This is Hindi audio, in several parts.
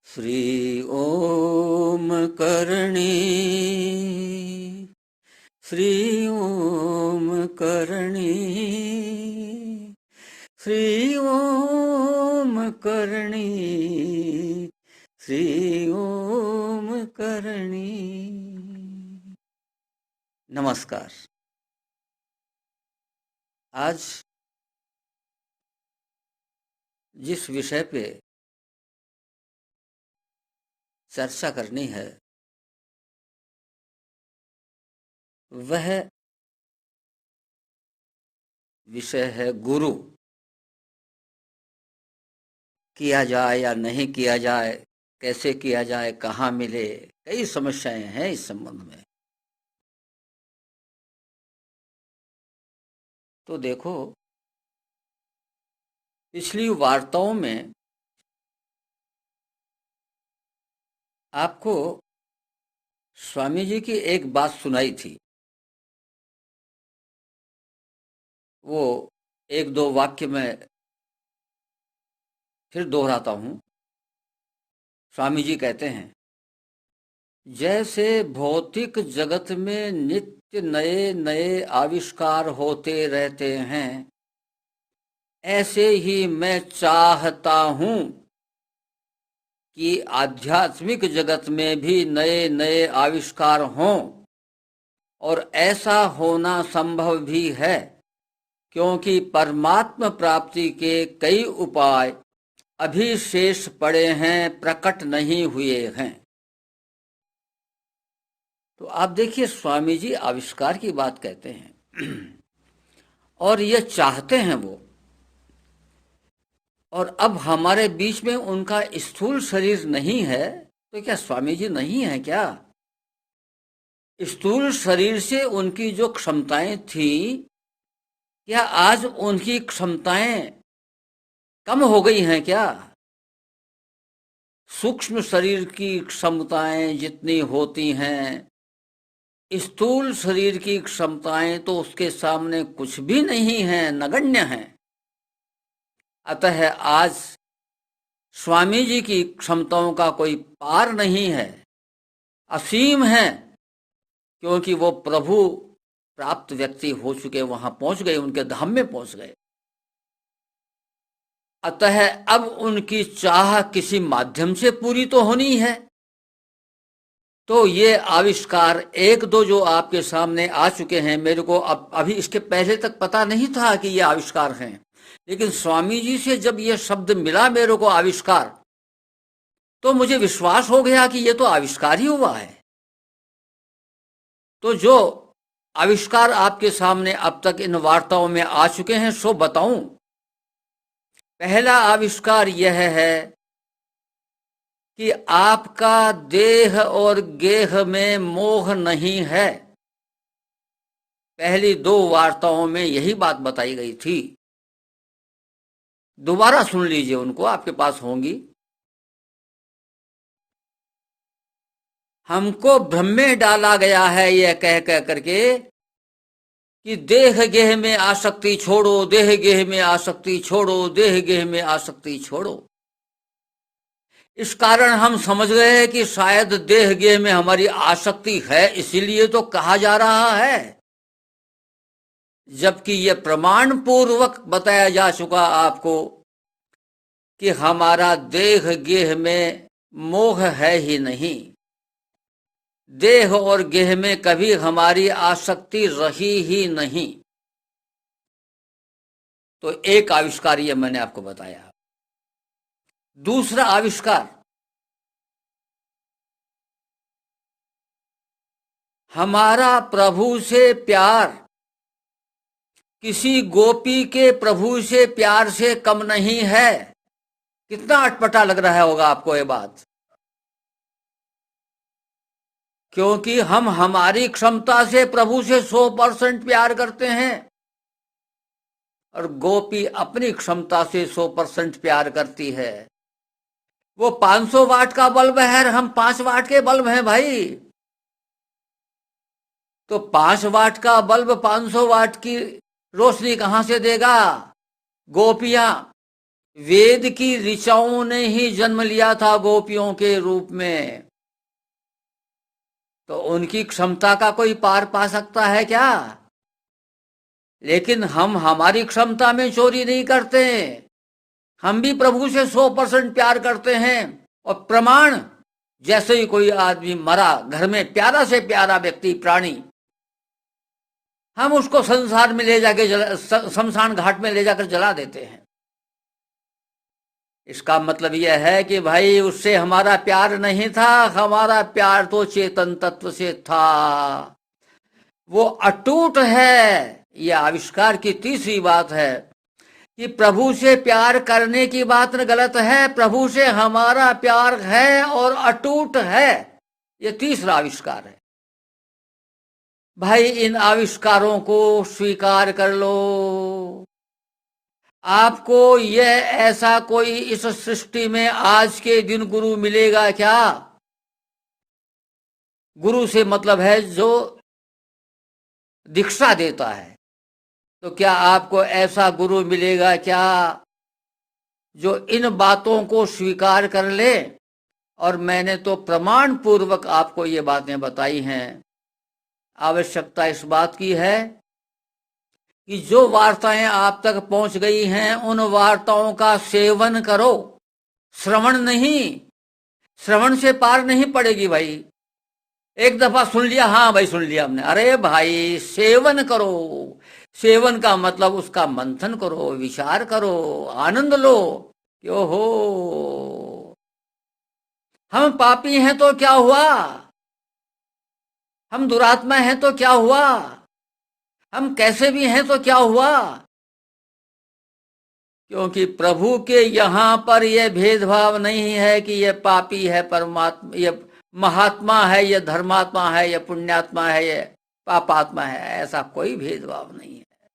श्री ओम करणी श्री ओम करणी श्री ओम करणी श्री ओम करणी। नमस्कार। आज जिस विषय पे चर्चा करनी है वह विषय है गुरु। किया जाए या नहीं किया जाए, कैसे किया जाए, कहाँ मिले, कई समस्याएं हैं इस संबंध में। तो देखो, पिछली वार्ताओं में आपको स्वामी जी की एक बात सुनाई थी। वो एक दो वाक्य में फिर दोहराता हूँ। स्वामी जी कहते हैं, जैसे भौतिक जगत में नित्य नए नए आविष्कार होते रहते हैं, ऐसे ही मैं चाहता हूँ कि आध्यात्मिक जगत में भी नए नए आविष्कार हों। और ऐसा होना संभव भी है, क्योंकि परमात्मा प्राप्ति के कई उपाय अभी शेष पड़े हैं, प्रकट नहीं हुए हैं। तो आप देखिए, स्वामी जी आविष्कार की बात कहते हैं और ये चाहते हैं वो। और अब हमारे बीच में उनका स्थूल शरीर नहीं है, तो क्या स्वामी जी नहीं है क्या? स्थूल शरीर से उनकी जो क्षमताएं थी, क्या आज उनकी क्षमताएं कम हो गई हैं क्या? सूक्ष्म शरीर की क्षमताएं जितनी होती हैं, स्थूल शरीर की क्षमताएं तो उसके सामने कुछ भी नहीं है, नगण्य हैं। अतः आज स्वामी जी की क्षमताओं का कोई पार नहीं है, असीम है, क्योंकि वो प्रभु प्राप्त व्यक्ति हो चुके, वहां पहुंच गए, उनके धाम में पहुंच गए। अतः अब उनकी चाह किसी माध्यम से पूरी तो होनी है। तो ये आविष्कार एक दो जो आपके सामने आ चुके हैं, मेरे को अब अभी इसके पहले तक पता नहीं था कि ये आविष्कार हैं, लेकिन स्वामी जी से जब ये शब्द मिला मेरे को आविष्कार, तो मुझे विश्वास हो गया कि ये तो आविष्कार ही हुआ है। तो जो आविष्कार आपके सामने अब तक इन वार्ताओं में आ चुके हैं, सो बताऊं। पहला आविष्कार यह है कि आपका देह और गेह में मोह नहीं है। पहली दो वार्ताओं में यही बात बताई गई थी। दोबारा सुन लीजिए, उनको आपके पास होंगी। हमको भ्रम में डाला गया है यह कह कह करके कि देह गेह में आसक्ति छोड़ो, देह गेह में आसक्ति छोड़ो, देह गेह में आसक्ति छोड़ो। इस कारण हम समझ गए कि शायद देह गेह में हमारी आसक्ति है, इसीलिए तो कहा जा रहा है, जबकि यह प्रमाण पूर्वक बताया जा चुका आपको कि हमारा देह गेह में मोह है ही नहीं। देह और गेह में कभी हमारी आसक्ति रही ही नहीं। तो एक आविष्कार ये मैंने आपको बताया। दूसरा आविष्कार, हमारा प्रभु से प्यार किसी गोपी के प्रभु से प्यार से कम नहीं है। कितना अटपटा लग रहा होगा आपको ये बात, क्योंकि हम हमारी क्षमता से प्रभु से 100% प्यार करते हैं और गोपी अपनी क्षमता से 100% प्यार करती है। वो 500 वाट का बल्ब है, हम 5 वाट के बल्ब हैं भाई। तो 5 वाट का बल्ब 500 वाट की रोशनी कहां से देगा? गोपियां वेद की ऋचाओं ने ही जन्म लिया था गोपियों के रूप में, तो उनकी क्षमता का कोई पार पा सकता है क्या? लेकिन हम हमारी क्षमता में चोरी नहीं करते। हम भी प्रभु से 100% प्यार करते हैं। और प्रमाण, जैसे ही कोई आदमी मरा, घर में प्यारा से प्यारा व्यक्ति, प्राणी, हम उसको संसार में ले जाके शमशान घाट में ले जाकर जला देते हैं। इसका मतलब यह है कि भाई उससे हमारा प्यार नहीं था, हमारा प्यार तो चेतन तत्व से था, वो अटूट है। यह आविष्कार की तीसरी बात है कि प्रभु से प्यार करने की बात गलत है, प्रभु से हमारा प्यार है और अटूट है। यह तीसरा आविष्कार है। भाई इन आविष्कारों को स्वीकार कर लो। आपको यह ऐसा कोई इस सृष्टि में आज के दिन गुरु मिलेगा क्या? गुरु से मतलब है जो दीक्षा देता है। तो क्या आपको ऐसा गुरु मिलेगा क्या जो इन बातों को स्वीकार कर ले? और मैंने तो प्रमाण पूर्वक आपको ये बातें बताई हैं। आवश्यकता इस बात की है कि जो वार्ताएं आप तक पहुंच गई हैं उन वार्ताओं का सेवन करो, श्रवण नहीं। श्रवण से पार नहीं पड़ेगी भाई। एक दफा सुन लिया, हाँ भाई सुन लिया हमने, अरे भाई सेवन करो। सेवन का मतलब उसका मंथन करो, विचार करो, आनंद लो कि ओहो हम पापी हैं तो क्या हुआ, हम दुरात्मा हैं तो क्या हुआ, हम कैसे भी हैं तो क्या हुआ। क्योंकि प्रभु के यहां पर यह भेदभाव नहीं है कि यह पापी है, परमात्मा, यह महात्मा है, यह धर्मात्मा है, यह पुण्यात्मा है, यह पापात्मा है। ऐसा कोई भेदभाव नहीं है।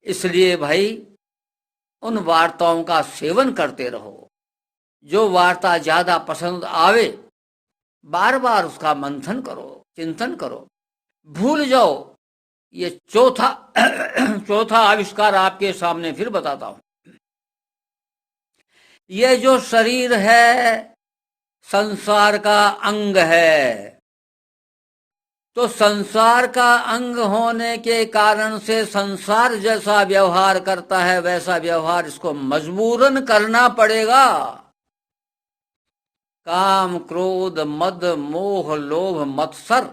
इसलिए भाई उन वार्ताओं का सेवन करते रहो। जो वार्ता ज्यादा पसंद आवे बार बार उसका मंथन करो, चिंतन करो, भूल जाओ। ये चौथा चौथा आविष्कार आपके सामने फिर बताता हूं। ये जो शरीर है संसार का अंग है, तो संसार का अंग होने के कारण से संसार जैसा व्यवहार करता है वैसा व्यवहार इसको मजबूरन करना पड़ेगा। काम, क्रोध, मद, मोह, लोभ, मत्सर,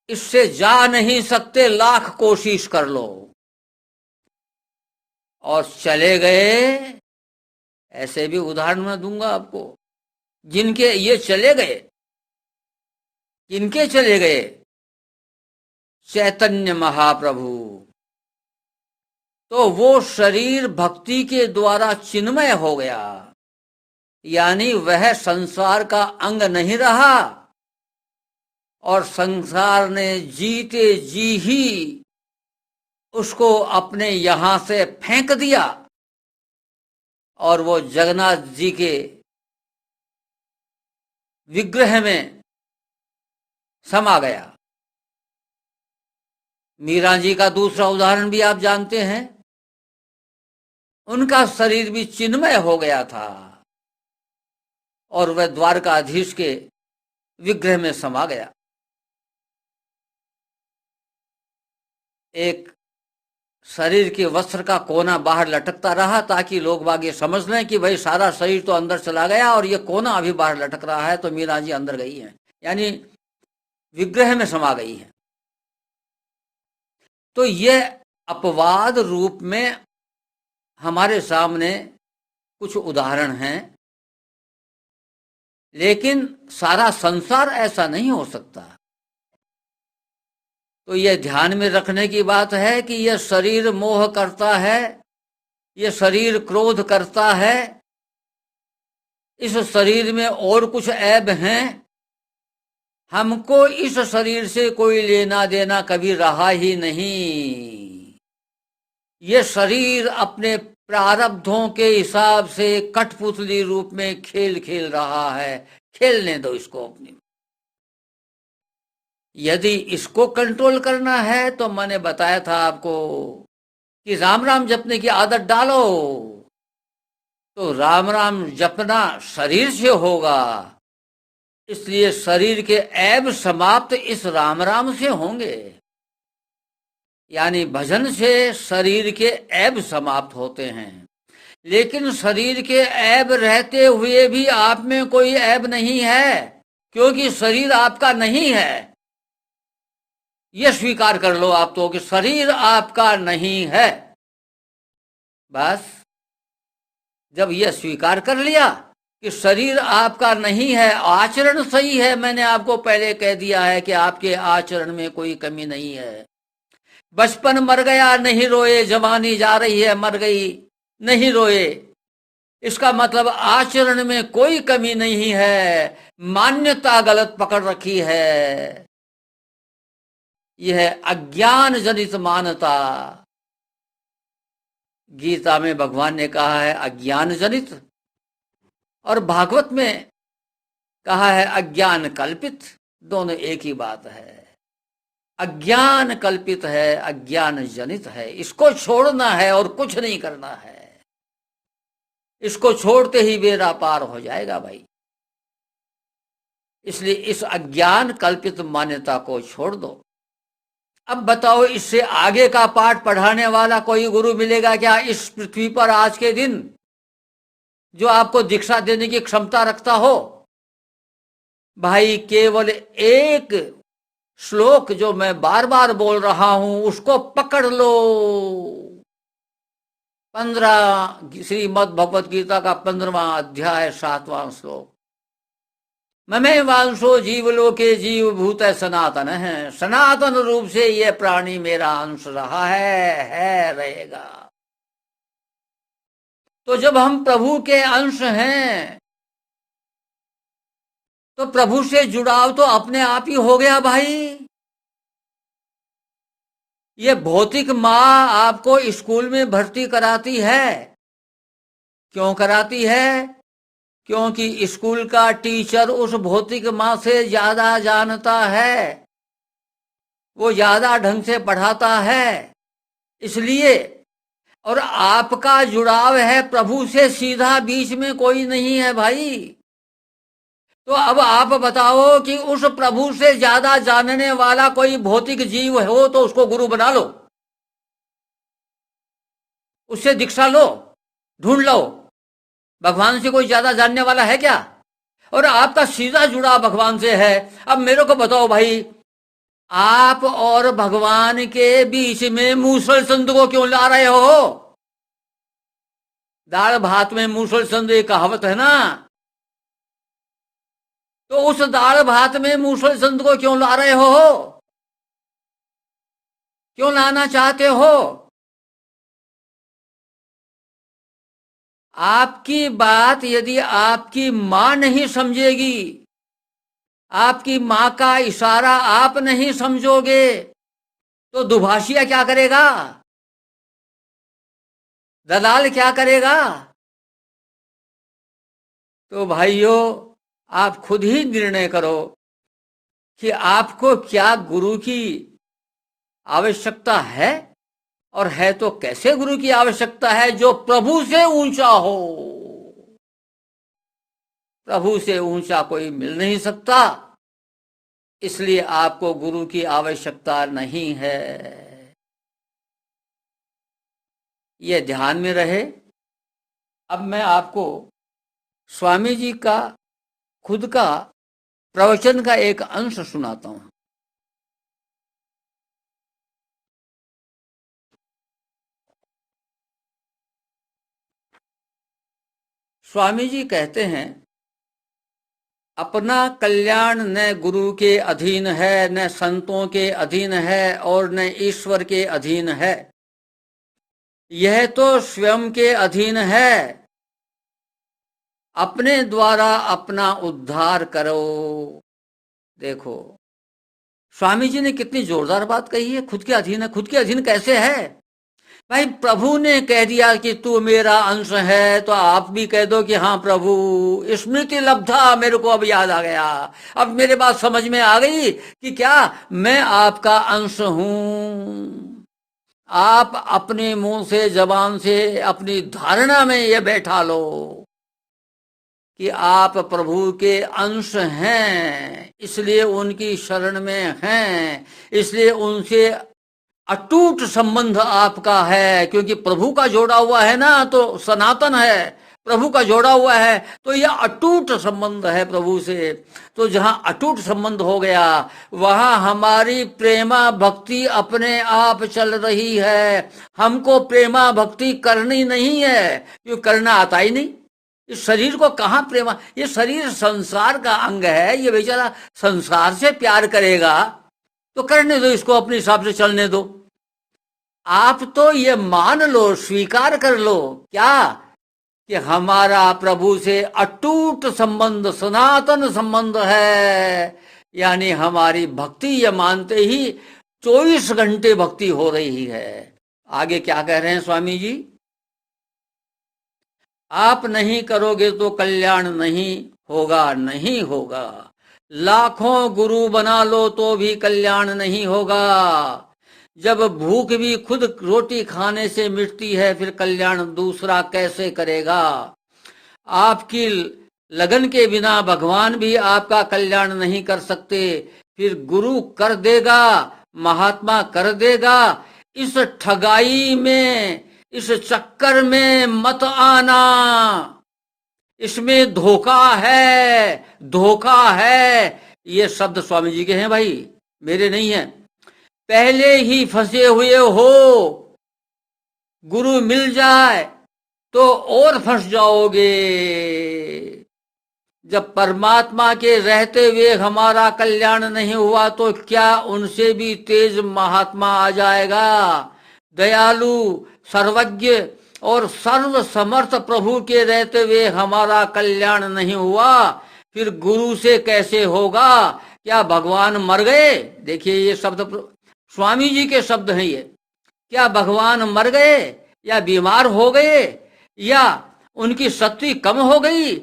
इससे जा नहीं सकते, लाख कोशिश कर लो। और चले गए, ऐसे भी उदाहरण मैं दूंगा आपको, जिनके ये चले गए, किनके चले गए? चैतन्य महाप्रभु। तो वो शरीर भक्ति के द्वारा चिन्मय हो गया, यानी वह संसार का अंग नहीं रहा और संसार ने जीते जी ही उसको अपने यहां से फेंक दिया और वो जगन्नाथ जी के विग्रह में समा गया। मीरा जी का दूसरा उदाहरण भी आप जानते हैं। उनका शरीर भी चिन्मय हो गया था और वह द्वारकाधीश के विग्रह में समा गया। एक शरीर के वस्त्र का कोना बाहर लटकता रहा ताकि लोग बाग ये समझ लें कि भाई सारा शरीर तो अंदर चला गया और ये कोना अभी बाहर लटक रहा है, तो मीरा जी अंदर गई हैं, यानी विग्रह में समा गई है। तो यह अपवाद रूप में हमारे सामने कुछ उदाहरण हैं, लेकिन सारा संसार ऐसा नहीं हो सकता। तो यह ध्यान में रखने की बात है कि यह शरीर मोह करता है, यह शरीर क्रोध करता है, इस शरीर में और कुछ ऐब हैं। हमको इस शरीर से कोई लेना देना कभी रहा ही नहीं। ये शरीर अपने प्रारब्धों के हिसाब से कठपुतली रूप में खेल खेल रहा है, खेलने दो इसको अपनी। यदि इसको कंट्रोल करना है तो मैंने बताया था आपको कि राम राम जपने की आदत डालो, तो राम राम जपना शरीर से होगा, इसलिए शरीर के ऐब समाप्त इस राम राम से होंगे। यानी भजन से शरीर के ऐब समाप्त होते हैं। लेकिन शरीर के ऐब रहते हुए भी आप में कोई ऐब नहीं है, क्योंकि शरीर आपका नहीं है। यह स्वीकार कर लो आप तो कि शरीर आपका नहीं है। बस जब यह स्वीकार कर लिया कि शरीर आपका नहीं है, आचरण सही है, मैंने आपको पहले कह दिया है कि आपके आचरण में कोई कमी नहीं है। बचपन मर गया नहीं रोए, जवानी जा रही है मर गई नहीं रोए, इसका मतलब आचरण में कोई कमी नहीं है, मान्यता गलत पकड़ रखी है। यह है अज्ञान जनित मान्यता। गीता में भगवान ने कहा है अज्ञान जनित, और भागवत में कहा है अज्ञान कल्पित। दोनों एक ही बात है। अज्ञान कल्पित है, अज्ञान जनित है, इसको छोड़ना है और कुछ नहीं करना है। इसको छोड़ते ही बेड़ा पार हो जाएगा भाई। इसलिए इस अज्ञान कल्पित मान्यता को छोड़ दो। अब बताओ, इससे आगे का पाठ पढ़ाने वाला कोई गुरु मिलेगा क्या इस पृथ्वी पर आज के दिन, जो आपको दीक्षा देने की क्षमता रखता हो? भाई केवल एक श्लोक जो मैं बार बार बोल रहा हूं उसको पकड़ लो। 15 श्रीमद् भगवत गीता का 15वां अध्याय 7वां श्लोक, ममे वांशो जीवलोके जीव भूत सनातन है। सनातन रूप से यह प्राणी मेरा अंश रहा है रहेगा। तो जब हम प्रभु के अंश हैं तो प्रभु से जुड़ाव तो अपने आप ही हो गया भाई। ये भौतिक माँ आपको स्कूल में भर्ती कराती है। क्यों कराती है? क्योंकि स्कूल का टीचर उस भौतिक माँ से ज्यादा जानता है, वो ज्यादा ढंग से पढ़ाता है, इसलिए। और आपका जुड़ाव है प्रभु से सीधा, बीच में कोई नहीं है भाई। तो अब आप बताओ कि उस प्रभु से ज्यादा जानने वाला कोई भौतिक जीव हो तो उसको गुरु बना लो, उससे दीक्षा लो, ढूंढ लो। भगवान से कोई ज्यादा जानने वाला है क्या? और आपका सीधा जुड़ाव भगवान से है। अब मेरे को बताओ भाई, आप और भगवान के बीच में मूसल संत को क्यों ला रहे हो? दाल भात में मूसल संत एक कहावत है ना, तो उस दाल भात में मूसल संत को क्यों ला रहे हो? क्यों लाना चाहते हो? आपकी बात यदि आपकी मां नहीं समझेगी, आपकी मां का इशारा आप नहीं समझोगे, तो दुभाषिया क्या करेगा? दलाल क्या करेगा? तो भाइयों, आप खुद ही निर्णय करो कि आपको क्या गुरु की आवश्यकता है, और है तो कैसे गुरु की आवश्यकता है जो प्रभु से ऊंचा हो। प्रभु से ऊंचा कोई मिल नहीं सकता, इसलिए आपको गुरु की आवश्यकता नहीं है। ये ध्यान में रहे। अब मैं आपको स्वामी जी का खुद का प्रवचन का एक अंश सुनाता हूं। स्वामी जी कहते हैं, अपना कल्याण न गुरु के अधीन है, न संतों के अधीन है, और न ईश्वर के अधीन है। यह तो स्वयं के अधीन है। अपने द्वारा अपना उद्धार करो। देखो, स्वामी जी ने कितनी जोरदार बात कही है। खुद के अधीन है। खुद के अधीन कैसे है भाई? प्रभु ने कह दिया कि तू मेरा अंश है, तो आप भी कह दो कि हाँ प्रभु, स्मृति लब्धा, मेरे को अब याद आ गया, अब मेरे बात समझ में आ गई कि क्या मैं आपका अंश हूं। आप अपने मुंह से, जबान से, अपनी धारणा में ये बैठा लो कि आप प्रभु के अंश हैं, इसलिए उनकी शरण में हैं, इसलिए उनसे अटूट संबंध आपका है, क्योंकि प्रभु का जोड़ा हुआ है ना, तो सनातन है, प्रभु का जोड़ा हुआ है, तो यह अटूट संबंध है प्रभु से। तो जहां अटूट संबंध हो गया, वहां हमारी प्रेमा भक्ति अपने आप चल रही है। हमको प्रेमा भक्ति करनी नहीं है, क्योंकि करना आता ही नहीं। इस शरीर को कहाँ प्रेमा, ये शरीर संसार का अंग है, ये बेचारा संसार से प्यार करेगा तो करने दो, इसको अपने हिसाब से चलने दो। आप तो ये मान लो, स्वीकार कर लो क्या, कि हमारा प्रभु से अटूट संबंध, सनातन संबंध है, यानी हमारी भक्ति ये मानते ही 24 घंटे भक्ति हो रही है। आगे क्या कह रहे हैं स्वामी जी? आप नहीं करोगे तो कल्याण नहीं होगा, नहीं होगा। लाखों गुरु बना लो तो भी कल्याण नहीं होगा। जब भूख भी खुद रोटी खाने से मिटती है, फिर कल्याण दूसरा कैसे करेगा? आपकी लगन के बिना भगवान भी आपका कल्याण नहीं कर सकते, फिर गुरु कर देगा, महात्मा कर देगा। इस ठगाई में, इस चक्कर में मत आना, इसमें धोखा है, धोखा है। ये शब्द स्वामी जी के हैं भाई, मेरे नहीं है। पहले ही फंसे हुए हो, गुरु मिल जाए तो और फंस जाओगे। जब परमात्मा के रहते हुए हमारा कल्याण नहीं हुआ तो क्या उनसे भी तेज महात्मा आ जाएगा? दयालु, सर्वज्ञ और सर्व समर्थ प्रभु के रहते हुए हमारा कल्याण नहीं हुआ, फिर गुरु से कैसे होगा? क्या भगवान मर गए? देखिए ये शब्द स्वामी जी के शब्द हैं ये। क्या भगवान मर गए या बीमार हो गए या उनकी शक्ति कम हो गई?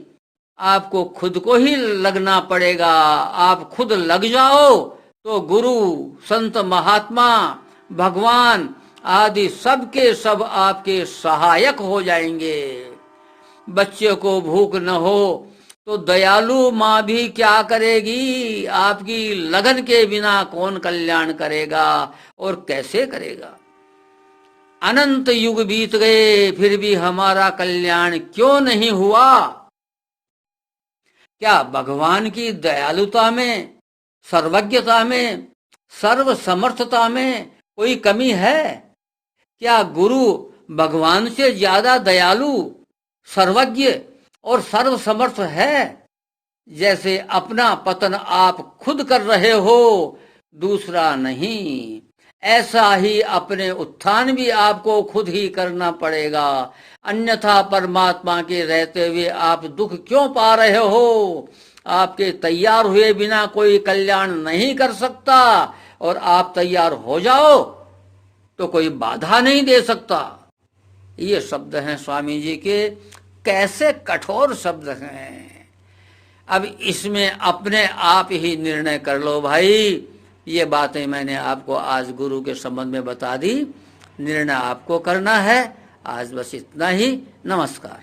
आपको खुद को ही लगना पड़ेगा। आप खुद लग जाओ तो गुरु, संत, महात्मा, भगवान आदि सब के सब आपके सहायक हो जाएंगे। बच्चे को भूख न हो तो दयालु माँ भी क्या करेगी? आपकी लगन के बिना कौन कल्याण करेगा और कैसे करेगा? अनंत युग बीत गए फिर भी हमारा कल्याण क्यों नहीं हुआ? क्या भगवान की दयालुता में, सर्वज्ञता में, सर्व समर्थता में कोई कमी है? क्या गुरु भगवान से ज्यादा दयालु, सर्वज्ञ और सर्व समर्थ है? जैसे अपना पतन आप खुद कर रहे हो, दूसरा नहीं, ऐसा ही अपने उत्थान भी आपको खुद ही करना पड़ेगा। अन्यथा परमात्मा के रहते हुए आप दुख क्यों पा रहे हो? आपके तैयार हुए बिना कोई कल्याण नहीं कर सकता, और आप तैयार हो जाओ तो कोई बाधा नहीं दे सकता। ये शब्द हैं स्वामी जी के। कैसे कठोर शब्द हैं। अब इसमें अपने आप ही निर्णय कर लो भाई। ये बातें मैंने आपको आज गुरु के संबंध में बता दी, निर्णय आपको करना है। आज बस इतना ही। नमस्कार।